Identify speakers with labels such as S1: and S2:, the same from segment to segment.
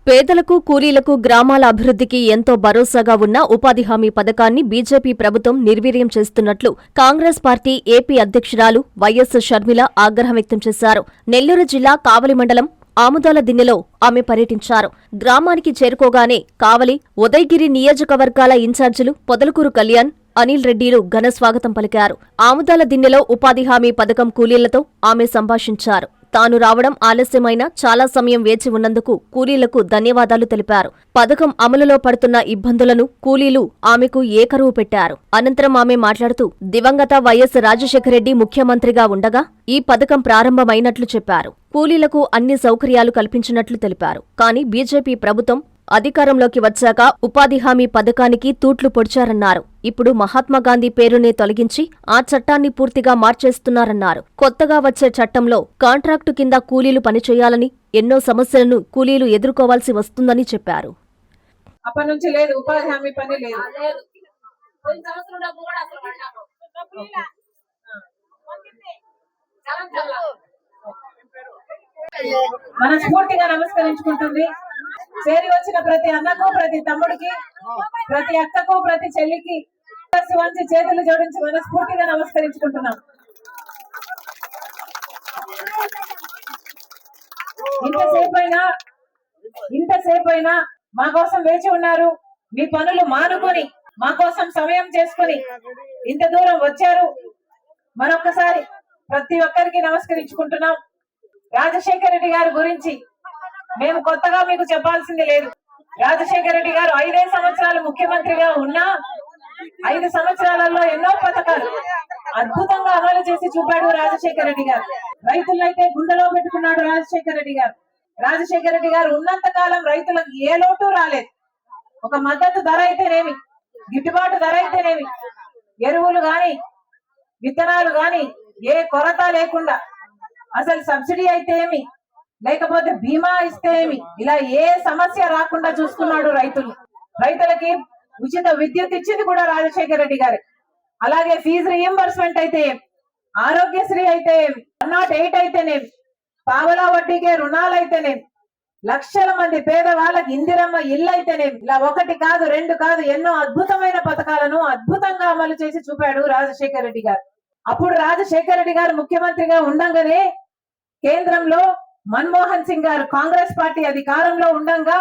S1: పేదలకు, కూలీలకు, గ్రామాల అభివృద్ధికి ఎంతో భరోసాగా ఉన్న ఉపాధి హామీ పథకాన్ని బీజేపీ ప్రభుత్వం నిర్వీర్యం చేస్తున్నట్లు కాంగ్రెస్ పార్టీ ఏపీ అధ్యక్షురాలు వైఎస్ షర్మిల ఆగ్రహం వ్యక్తం చేశారు. నెల్లూరు జిల్లా కావలి మండలం ఆముదాల దిన్నెలో ఆమె పర్యటించారు. గ్రామానికి చేరుకోగానే కావలి, ఉదయగిరి నియోజకవర్గాల ఇన్ఛార్జీలు పొదలకూరు కళ్యాణ్, అనిల్ రెడ్డిలు ఘన స్వాగతం పలికారు. ఆముదాల దిన్నెలో ఉపాధి హామీ పథకం కూలీలతో ఆమె సంభాషించారు. తాను రావడం ఆలస్యమైనా చాలా సమయం వేచి ఉన్నందుకు కూలీలకు ధన్యవాదాలు తెలిపారు. పథకం అమలులో పడుతున్న ఇబ్బందులను కూలీలు ఆమెకు ఏకరువు పెట్టారు. అనంతరం ఆమె మాట్లాడుతూ దివంగత వైఎస్ రాజశేఖరెడ్డి ముఖ్యమంత్రిగా ఉండగా ఈ పథకం ప్రారంభమైనట్లు చెప్పారు. కూలీలకు అన్ని సౌకర్యాలు కల్పించినట్లు తెలిపారు. కానీ బీజేపీ ప్రభుత్వం అధికారంలోకి వచ్చాక ఉపాధి హామీ పథకానికి తూట్లు పొడిచారన్నారు. ఇప్పుడు మహాత్మాగాంధీ పేరునే తొలగించి ఆ చట్టాన్ని పూర్తిగా మార్చేస్తున్నారన్నారు. కొత్తగా వచ్చే చట్టంలో కాంట్రాక్టు కింద కూలీలు పనిచేయాలని, ఎన్నో సమస్యలను కూలీలు ఎదుర్కోవాల్సి వస్తుందని చెప్పారు.
S2: అప్పటి నుంచి లేదు, ఉపాధి హామీ పని లేదు. మనస్ఫూర్తిగా నమస్కరించుకుంటుంది. చేరి వచ్చిన ప్రతి అన్నకు, ప్రతి తమ్ముడికి, ప్రతి అక్కకు, ప్రతి చెల్లికి వంచి చేతులు జోడించి మనస్ఫూర్తిగా నమస్కరించుకుంటున్నాం. ఇంతసేపైనా మా కోసం వేచి ఉన్నారు. మీ పనులు మానుకొని మా కోసం సమయం చేసుకుని ఇంత దూరం వచ్చారు. మరొక్కసారి ప్రతి ఒక్కరికి నమస్కరించుకుంటున్నాం. రాజశేఖర రెడ్డి గారి గురించి మేము కొత్తగా మీకు చెప్పాల్సింది లేదు. రాజశేఖర రెడ్డి గారు 5 సంవత్సరాలు ముఖ్యమంత్రిగా ఉన్నా 5 సంవత్సరాలలో ఎన్నో పథకాలు అద్భుతంగా అమలు చేసి చూపాడు రాజశేఖర రెడ్డి గారు. రైతులైతే గుండెలో పెట్టుకున్నాడు రాజశేఖర రెడ్డి గారు. రాజశేఖర రెడ్డి గారు ఉన్నంత కాలం రైతులకు ఏ లోటు రాలేదు. ఒక మద్దతు ధర అయితేనేమి, గిట్టుబాటు ధర అయితేనేమి, ఎరువులు గాని, విత్తనాలు గాని ఏ కొరత లేకుండా, అసలు సబ్సిడీ అయితే ఏమి, లేకపోతే బీమా ఇస్తే ఏమి, ఇలా ఏ సమస్య రాకుండా చూసుకున్నాడు రైతులకి ఉచిత విద్యుత్ ఇచ్చింది కూడా రాజశేఖర రెడ్డి గారు. అలాగే ఫీజు రీఎంబర్స్మెంట్ అయితే, ఆరోగ్యశ్రీ అయితే, 108 అయితేనేమి, పావలా వడ్డీకే రుణాలు అయితేనేమి, లక్షల మంది పేదవాళ్ళకి ఇందిరమ్మ ఇల్లు అయితేనేమి, ఇలా 1 కాదు 2 కాదు ఎన్నో అద్భుతమైన పథకాలను అద్భుతంగా అమలు చేసి చూపాడు రాజశేఖర రెడ్డి గారు. అప్పుడు రాజశేఖర రెడ్డి గారు ముఖ్యమంత్రిగా ఉండంగానే కేంద్రంలో మన్మోహన్ సింగ్ గారు కాంగ్రెస్ పార్టీ అధికారంలో ఉండంగా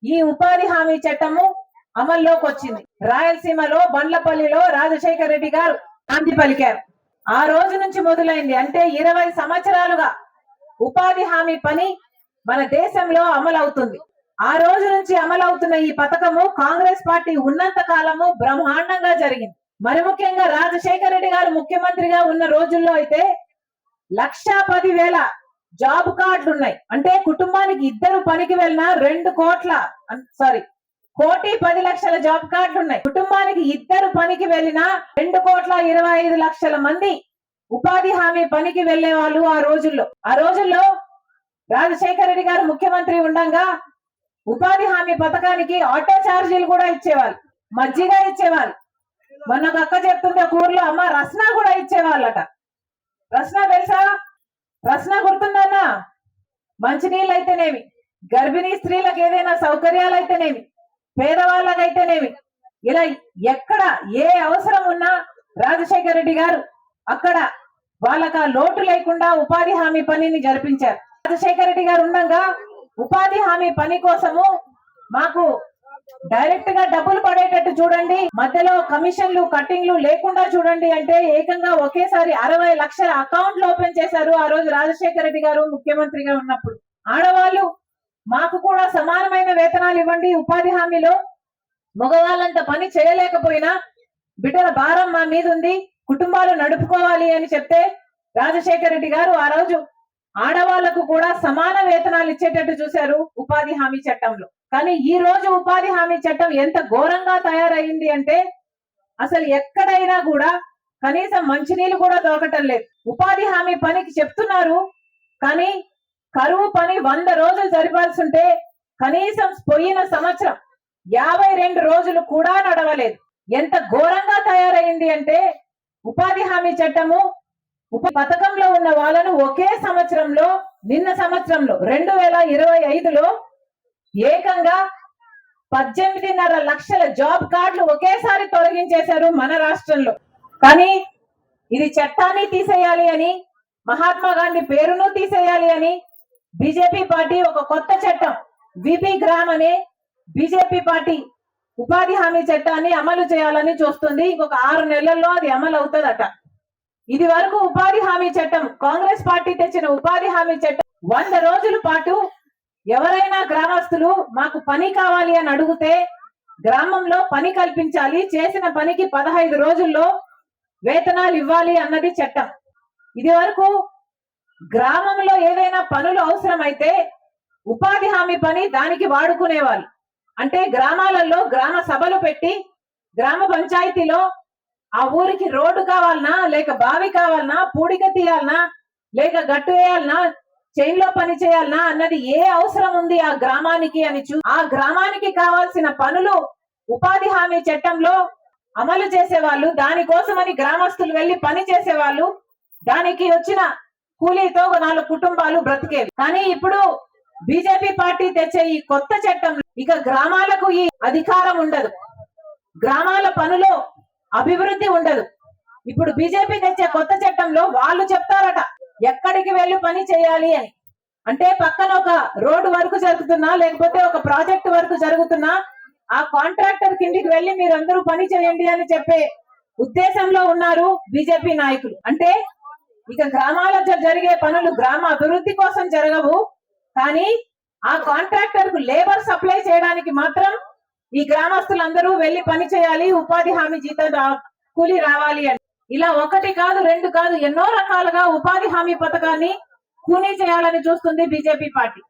S2: ఈ ఉపాధి హామీ చట్టము అమల్లోకి వచ్చింది. రాయలసీమలో బండ్లపల్లిలో రాజశేఖర రెడ్డి గారు నాంది పలికారు. ఆ రోజు నుంచి మొదలైంది. అంటే 20 సంవత్సరాలుగా ఉపాధి హామీ పని మన దేశంలో అమలవుతుంది. ఆ రోజు నుంచి అమలవుతున్న ఈ పథకము కాంగ్రెస్ పార్టీ ఉన్నంత కాలము బ్రహ్మాండంగా జరిగింది. మరి ముఖ్యంగా రాజశేఖర రెడ్డి గారు ముఖ్యమంత్రిగా ఉన్న రోజుల్లో అయితే 1,10,000 జాబ్ కార్డులు ఉన్నాయి. అంటే కుటుంబానికి 2 పనికి వెళ్ళినా 1,10,00,000 జాబ్ కార్డులు ఉన్నాయి. కుటుంబానికి 2 పనికి వెళ్ళినా 2,25,00,000 మంది ఉపాధి హామీ పనికి వెళ్లే వాళ్ళు ఆ రోజుల్లో రాజశేఖర రెడ్డి గారు ముఖ్యమంత్రి ఉండగా ఉపాధి హామీ పథకానికి ఆటో ఛార్జీలు కూడా ఇచ్చేవాళ్ళు, మజ్జిగ ఇచ్చేవాళ్ళు. మొన్న ఒక అక్క చెప్తుంటే ఊర్లో అమ్మ రస్నా కూడా ఇచ్చేవాళ్ళట. రస్నా తెలుసా? రస్నా గుర్తుందన్నా? మంచినీళ్ళు అయితేనేమి, గర్భిణీ స్త్రీలకు ఏదైనా సౌకర్యాలు అయితేనేమి, పేదవాళ్ళకైతేనేమి, ఇలా ఎక్కడ ఏ అవసరం ఉన్నా రాజశేఖర రెడ్డి గారు అక్కడ వాళ్ళకి ఆ లోటు లేకుండా ఉపాధి హామీ పనిని జరిపించారు. రాజశేఖర రెడ్డి గారు ఉండగా ఉపాధి హామీ పని కోసము మాకు డైరెక్ట్ గా డబ్బులు పడేటట్టు చూడండి, మధ్యలో కమిషన్లు కట్టింగ్లు లేకుండా చూడండి అంటే ఏకంగా ఒకేసారి 60 లక్షల అకౌంట్లు ఓపెన్ చేశారు ఆ రోజు రాజశేఖర రెడ్డి గారు ముఖ్యమంత్రిగా ఉన్నప్పుడు. ఆడవాళ్ళు మాకు కూడా సమానమైన వేతనాలు ఇవ్వండి, ఉపాధి హామీలో మగవాళ్ళంత పని చేయలేకపోయినా బిడ్డల భారం మా మీద ఉంది, కుటుంబాలు నడుపుకోవాలి అని చెప్తే రాజశేఖర రెడ్డి గారు ఆ రోజు ఆడవాళ్లకు కూడా సమాన వేతనాలు ఇచ్చేటట్టు చూశారు ఉపాధి హామీ చట్టంలో. కానీ ఈ రోజు ఉపాధి హామీ చట్టం ఎంత ఘోరంగా తయారైంది అంటే అసలు ఎక్కడైనా కూడా కనీసం మంచినీళ్ళు కూడా దొరకటం లేదు. ఉపాధి హామీ పనికి చెప్తున్నారు, కానీ కరువు పని 100 రోజులు జరిపాల్సి ఉంటే కనీసం పోయిన సంవత్సరం 52 రోజులు కూడా నడవలేదు. ఎంత ఘోరంగా తయారైంది అంటే ఉపాధి హామీ చట్టము పథకంలో ఉన్న వాళ్ళను ఒకే సంవత్సరంలో, నిన్న సంవత్సరంలో 2025లో ఏకంగా 18.5 లక్షల జాబ్ కార్డులు ఒకేసారి తొలగించేశారు మన రాష్ట్రంలో. కానీ ఇది చట్టాన్ని తీసేయాలి అని, మహాత్మా గాంధీ పేరును తీసేయాలి అని బీజేపీ పార్టీ ఒక కొత్త చట్టం విపి గ్రామ్ అనే బీజేపీ పార్టీ ఉపాధి హామీ చట్టాన్ని అమలు చేయాలని చూస్తుంది. ఇంకొక 6 నెలల్లో అది అమలు అవుతుందట. ఇది వరకు ఉపాధి హామీ చట్టం, కాంగ్రెస్ పార్టీ తెచ్చిన ఉపాధి హామీ చట్టం 100 రోజుల పాటు ఎవరైనా గ్రామస్తులు మాకు పని కావాలి అని అడిగితే గ్రామంలో పని కల్పించాలి, చేసిన పనికి 15 రోజుల్లో వేతనాలు ఇవ్వాలి అన్నది చట్టం. ఇది వరకు గ్రామంలో ఏదైనా పనులు అవసరమైతే ఉపాధి హామీ పని దానికి వాడుకునేవాళ్ళు. అంటే గ్రామాలలో గ్రామ సభలు పెట్టి గ్రామ పంచాయతీలో ఆ ఊరికి రోడ్డు కావాలనా, లేక బావి కావాలనా, పూడిక తీయాలనా, లేక గట్టు వేయాలనా, చైన్లో పని చేయాలనా అన్నది ఏ అవసరం ఉంది ఆ గ్రామానికి అని ఆ గ్రామానికి కావాల్సిన పనులు ఉపాధి హామీ చట్టంలో అమలు చేసేవాళ్ళు. దానికోసమని గ్రామస్తులు వెళ్లి పని చేసేవాళ్ళు. దానికి వచ్చిన కూలీతో 4 కుటుంబాలు బ్రతికేవి. కానీ ఇప్పుడు బీజేపీ పార్టీ తెచ్చే ఈ కొత్త చట్టం ఇక గ్రామాలకు ఈ అధికారం ఉండదు, గ్రామాల పనులో అభివృద్ధి ఉండదు. ఇప్పుడు బీజేపీ తెచ్చే కొత్త చట్టంలో వాళ్ళు చెప్తారట ఎక్కడికి వెళ్ళి పని చేయాలి అని. అంటే పక్కన ఒక రోడ్డు వర్క్ జరుగుతున్నా, లేకపోతే ఒక ప్రాజెక్ట్ వర్క్ జరుగుతున్నా ఆ కాంట్రాక్టర్ కిందికి వెళ్ళి మీరందరూ పని చేయండి అని చెప్పే ఉద్దేశంలో ఉన్నారు బీజేపీ నాయకులు. అంటే ఇక గ్రామాలలో జరిగే పనులు గ్రామ అభివృద్ధి కోసం జరగవు, కానీ ఆ కాంట్రాక్టర్ కు లేబర్ సప్లై చేయడానికి మాత్రం ఈ గ్రామస్తులందరూ వెళ్లి పని చేయాలి, ఉపాధి హామీ జీతం కూలి రావాలి అని. ఇలా 1 కాదు 2 కాదు ఎన్నో రకాలుగా ఉపాధి హామీ పథకాన్ని కూనీ చేయాలని చూస్తుంది బీజేపీ పార్టీ.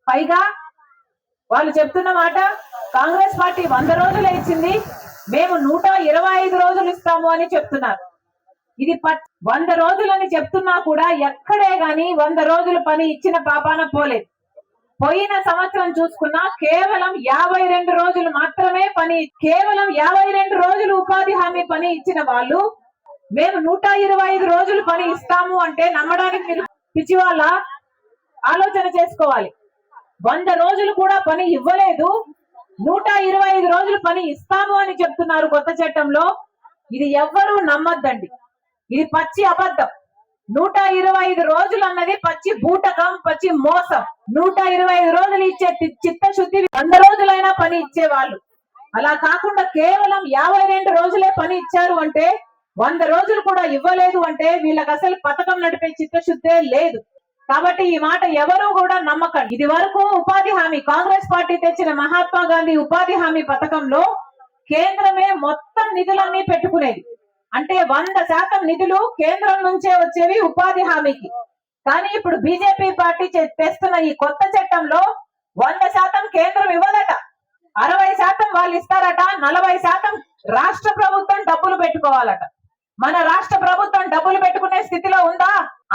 S2: పైగా వాళ్ళు చెప్తున్న మాట, కాంగ్రెస్ పార్టీ 100 రోజులే ఇచ్చింది, మేము 125 రోజులు ఇస్తాము అని చెప్తున్నారు. ఇది 100 రోజులని చెప్తున్నా కూడా ఎక్కడే గాని 100 రోజులు పని ఇచ్చిన పాపాన పోలేదు. పోయిన సంవత్సరం చూసుకున్నా కేవలం 52 రోజులు మాత్రమే పని, కేవలం 52 రోజులు ఉపాధి హామీ పని ఇచ్చిన వాళ్ళు మేము 125 రోజులు పని ఇస్తాము అంటే నమ్మడానికి మీరు పిచ్చి వాళ్ళ ఆలోచన చేసుకోవాలి. 100 రోజులు కూడా పని ఇవ్వలేదు, 125 రోజులు పని ఇస్తాము అని చెప్తున్నారు కొత్త చట్టంలో. ఇది ఎవ్వరూ నమ్మద్దండి, ఇది పచ్చి అబద్ధం. 125 రోజులు అన్నది పచ్చి బూటకం, పచ్చి మోసం. 125 రోజులు ఇచ్చే చిత్తశుద్ధి 100 రోజులైనా పని ఇచ్చేవాళ్ళు. అలా కాకుండా కేవలం 52 రోజులే పని ఇచ్చారు అంటే, 100 రోజులు కూడా ఇవ్వలేదు అంటే వీళ్ళకి అసలు పథకం నడిపే చిత్తశుద్ధే లేదు. కాబట్టి ఈ మాట ఎవరు కూడా నమ్మకండి. ఇది వరకు ఉపాధి హామీ కాంగ్రెస్ పార్టీ తెచ్చిన మహాత్మా గాంధీ ఉపాధి హామీ పథకంలో కేంద్రమే మొత్తం నిధులన్నీ పెట్టుకునేది. అంటే 100% నిధులు కేంద్రం నుంచే వచ్చేవి ఉపాధి హామీకి. కానీ ఇప్పుడు బీజేపీ పార్టీ తెస్తున్న ఈ కొత్త చట్టంలో 100% కేంద్రం ఇవ్వదట, 60% వాళ్ళు ఇస్తారట, 40% రాష్ట్ర ప్రభుత్వం డబ్బులు పెట్టుకోవాలట. మన రాష్ట్ర ప్రభుత్వం డబ్బులు పెట్టుకునే స్థితిలో ఉందా?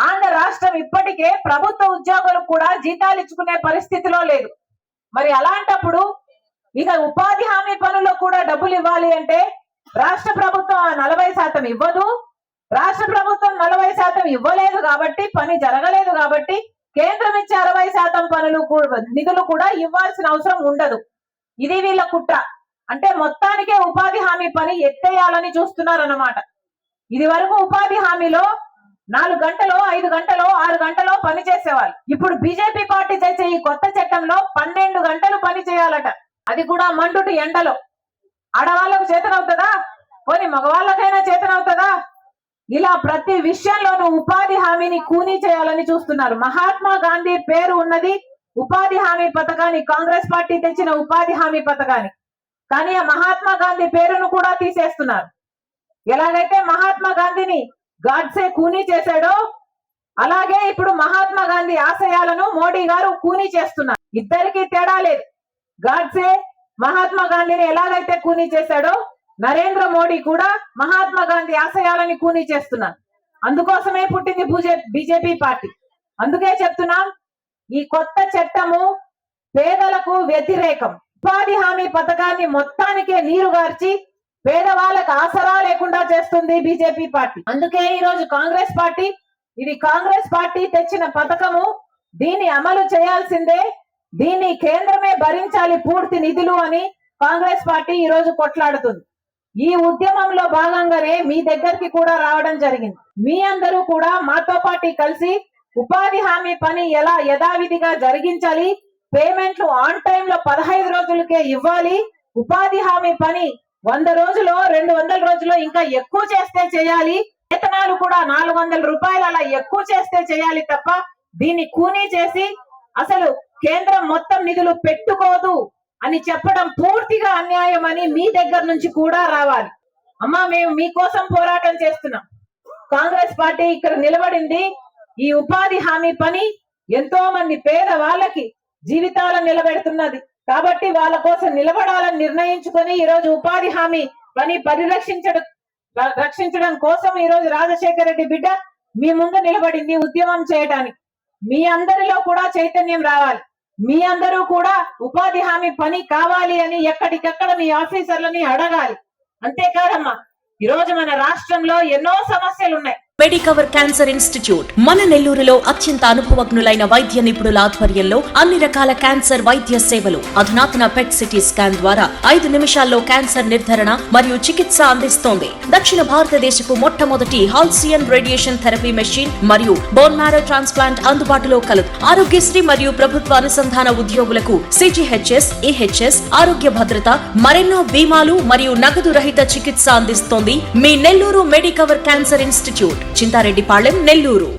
S2: ఆంధ్ర రాష్ట్రం ఇప్పటికే ప్రభుత్వ ఉద్యోగులకు కూడా జీతాలు ఇచ్చుకునే పరిస్థితిలో లేదు. మరి అలాంటప్పుడు ఇక ఉపాధి హామీ పనుల్లో కూడా డబ్బులు ఇవ్వాలి అంటే రాష్ట్ర ప్రభుత్వం 40% ఇవ్వదు. రాష్ట్ర ప్రభుత్వం 40% ఇవ్వలేదు కాబట్టి, పని జరగలేదు కాబట్టి కేంద్రం ఇచ్చే 60% పనులు నిధులు కూడా ఇవ్వాల్సిన అవసరం ఉండదు. ఇది వీళ్ళ కుట్ర. అంటే మొత్తానికే ఉపాధి హామీ పని ఎత్తేయాలని చూస్తున్నారు అన్నమాట. ఇది వరకు ఉపాధి హామీలో 4 గంటలో 5 గంటలో 6 గంటలో పని చేసేవాళ్ళు. ఇప్పుడు బీజేపీ పార్టీ చేసే ఈ కొత్త చట్టంలో 12 గంటలు పని చేయాలట, అది కూడా మండుటి ఎండలో. ఆడవాళ్లకు చేతనవుతుందా? పోనీ మగవాళ్ళకైనా చేతనవుతుందా? ఇలా ప్రతి విషయంలోనూ ఉపాధి హామీని కూనీ చేయాలని చూస్తున్నారు. మహాత్మా గాంధీ పేరు ఉన్నది ఉపాధి హామీ పథకాన్ని, కాంగ్రెస్ పార్టీ తెచ్చిన ఉపాధి హామీ పథకాన్ని. కానీ ఆ మహాత్మా గాంధీ పేరును కూడా తీసేస్తున్నారు. ఎలాగైతే మహాత్మా గాంధీని గాడ్సే కూనీ చేశాడో అలాగే ఇప్పుడు మహాత్మా గాంధీ ఆశయాలను మోడీ గారు కూనీ చేస్తున్నారు. ఇద్దరికి తేడా లేదు. గాడ్సే మహాత్మా గాంధీని ఎలాగైతే కూనీ చేశాడో నరేంద్ర మోడీ కూడా మహాత్మా గాంధీ ఆశయాలని కూనీ చేస్తున్నారు. అందుకోసమే పుట్టింది బీజేపీ పార్టీ. అందుకే చెప్తున్నాం, ఈ కొత్త చట్టము పేదలకు వ్యతిరేకం. ఉపాధి హామీ పథకాన్ని మొత్తానికే నీరుగార్చి పేదవాళ్ళకు ఆసరా లేకుండా చేస్తుంది బీజేపీ పార్టీ. అందుకే ఈ రోజు కాంగ్రెస్ పార్టీ, ఇది కాంగ్రెస్ పార్టీ తెచ్చిన పథకము, దీన్ని అమలు చేయాల్సిందే. దీన్ని కేంద్రమే భరించాలి పూర్తి నిధులు అని కాంగ్రెస్ పార్టీ ఈ రోజు కొట్లాడుతుంది. ఈ ఉద్యమంలో భాగంగానే మీ దగ్గరికి కూడా రావడం జరిగింది. మీ అందరూ కూడా మాతో పాటు కలిసి ఉపాధి హామీ పని ఎలా యథావిధిగా జరిగించాలి, పేమెంట్లు ఆన్ టైమ్ లో 15 రోజులకే ఇవ్వాలి, ఉపాధి హామీ పని 100 రోజులు 200 రోజులు ఇంకా ఎక్కువ చేస్తే చేయాలి, వేతనాలు కూడా 400 రూపాయలు అలా ఎక్కువ చేస్తే చేయాలి తప్ప దీన్ని కూనీ చేసి అసలు కేంద్రం మొత్తం నిధులు పెట్టుకోదు అని చెప్పడం పూర్తిగా అన్యాయం అని మీ దగ్గర నుంచి కూడా రావాలి. అమ్మా, మేము మీకోసం పోరాటం చేస్తున్నాం. కాంగ్రెస్ పార్టీ ఇక్కడ నిలబడింది ఈ ఉపాధి హామీ పని ఎంతో మంది పేద వాళ్ళకి జీవితాలను నిలబెడుతున్నది కాబట్టి వాళ్ళ కోసం నిలబడాలని నిర్ణయించుకొని ఈ రోజు ఉపాధి హామీ పని రక్షించడం కోసం ఈ రోజు రాజశేఖర రెడ్డి బిడ్డ మీ ముందు నిలబడింది ఉద్యమం చేయడానికి. మీ అందరిలో కూడా చైతన్యం రావాలి. మీ అందరూ కూడా ఉపాధి హామీ పని కావాలి అని ఎక్కడికక్కడ మీ ఆఫీసర్లని అడగాలి. అంతేకాదమ్మా, ఈ రోజు మన రాష్ట్రంలో ఎన్నో సమస్యలు ఉన్నాయి.
S3: మెడికవర్ క్యాన్సర్ ఇన్స్టిట్యూట్ మన నెల్లూరులో అత్యంత అనుభవజ్ఞులైన వైద్య నిపుణుల ఆధ్వర్యంలో అన్ని రకాల క్యాన్సర్ వైద్య సేవలు, అధునాతన పెట్ సిటీ స్కాన్ ద్వారా 5 నిమిషాల్లో క్యాన్సర్ నిర్ధారణ మరియు చికిత్స అందిస్తోంది. దక్షిణ భారతదేశపు మొట్టమొదటి హాల్సియన్ రేడియేషన్ థెరపీ మెషిన్ మరియు బోన్ మ్యారో ట్రాన్స్ప్లాంట్ అందుబాటులో కలదు. ఆరోగ్యశ్రీ మరియు ప్రభుత్వ అనుసంధాన ఉద్యోగులకు CGHS, EHS, ఆరోగ్య భద్రత, మరెన్నో బీమాలు మరియు నగదు రహిత చికిత్స అందిస్తోంది మీ Nellore Medicover cancer institute, Chintareddypalem, Nellore.